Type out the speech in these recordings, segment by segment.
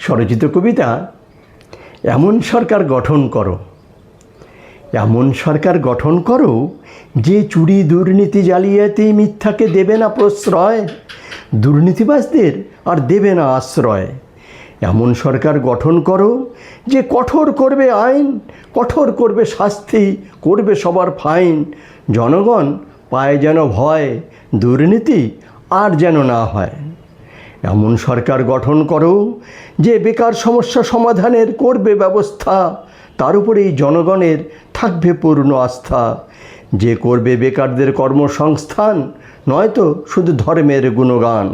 স্বরচিত কবিতা, এমন সরকার গঠন করো, এমন সরকার গঠন করো যে চুরি দুর্নীতি জালিয়াতি মিথ্যাকে দেবে না প্রশ্রয়, দুর্নীতিবাজদের আর দেবে না আশ্রয়। এমন সরকার গঠন করো যে কঠোর করবে আইন, কঠোর করবে শাস্তি, করবে সবার ফাইন। জনগণ পায় যেন ভয়, দুর্নীতি আর যেন না হয়। এমন সরকার গঠন করো যে বেকার সমস্যা সমাধানের করবে ব্যবস্থা, তার উপরেই জনগণের থাকবে পূর্ণ আস্থা। যে করবে বেকারদের কর্মসংস্থান, নয়তো শুধু ধর্মের গুণগান।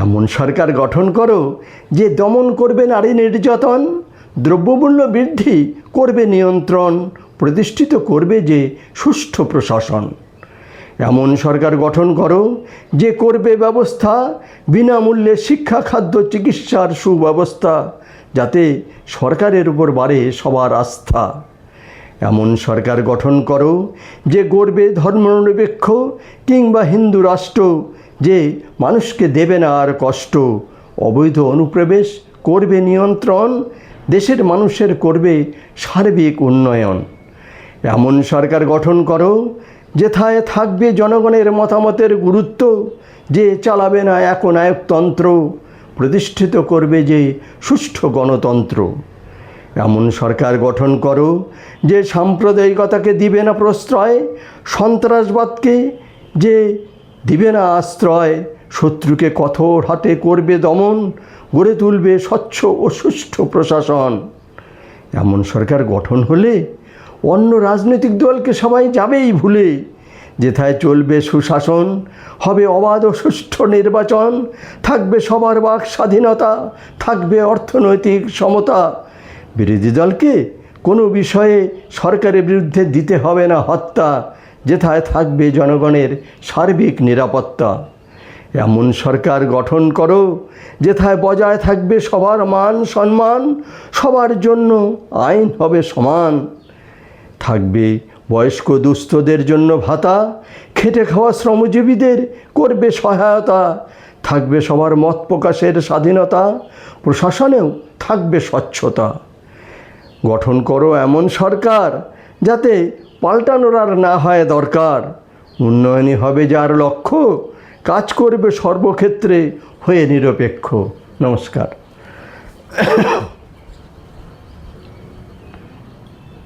এমন সরকার গঠন করো যে দমন করবে নারী নির্যাতন, দ্রব্যমূল্য বৃদ্ধি করবে নিয়ন্ত্রণ, প্রতিষ্ঠিত করবে যে সুষ্ঠু প্রশাসন। এমন সরকার গঠন করো যে করবে ব্যবস্থা বিনামূল্যে শিক্ষা, খাদ্য, চিকিৎসার সুব্যবস্থা, যাতে সরকারের উপর বাড়ে সবার আস্থা। এমন সরকার গঠন করো যে গড়বে ধর্মনিরপেক্ষ কিংবা হিন্দু রাষ্ট্র, যে মানুষকে দেবে না আর কষ্ট, অবৈধ অনুপ্রবেশ করবে নিয়ন্ত্রণ, দেশের মানুষের করবে সার্বিক উন্নয়ন। এমন সরকার গঠন করো যেথায় থাকবে জনগণের মতামতের গুরুত্ব, যে চালাবে না একনায়কতন্ত্র, প্রতিষ্ঠিত করবে যে সুষ্ঠু গণতন্ত্র। এমন সরকার গঠন করো যে সাম্প্রদায়িকতাকে দিবে না প্রশ্রয়, সন্ত্রাসবাদকে যে দিবে না আশ্রয়, শত্রুকে কঠোর হাতে করবে দমন, গড়ে তুলবে স্বচ্ছ ও সুষ্ঠু প্রশাসন। এমন সরকার গঠন হলে অন্য রাজনৈতিক দলকে সবাই যাবেই ভুলে, যেথায় চলবে সুশাসন, হবে অবাধ ও সুষ্ঠু নির্বাচন, থাকবে সবার বাক স্বাধীনতা, থাকবে অর্থনৈতিক সমতা। বিরোধী দলকে কোনো বিষয়ে সরকারের বিরুদ্ধে দিতে হবে না হত্যা, যেথায় থাকবে জনগণের সার্বিক নিরাপত্তা। এমন সরকার গঠন করো যেথায় বজায় থাকবে সবার মান সম্মান, সবার জন্য আইন হবে সমান। থাকবে বয়স্ক দুস্থদের জন্য ভাতা, খেটে খাওয়া শ্রমজীবীদের করবে সহায়তা, থাকবে সবার মত প্রকাশের স্বাধীনতা, প্রশাসনেও থাকবে স্বচ্ছতা। গঠন করো এমন সরকার যাতে পাল্টানোর আর না হয় দরকার, উন্নয়নই হবে যার লক্ষ্য, কাজ করবে সর্বক্ষেত্রে হয়ে নিরপেক্ষ। নমস্কার।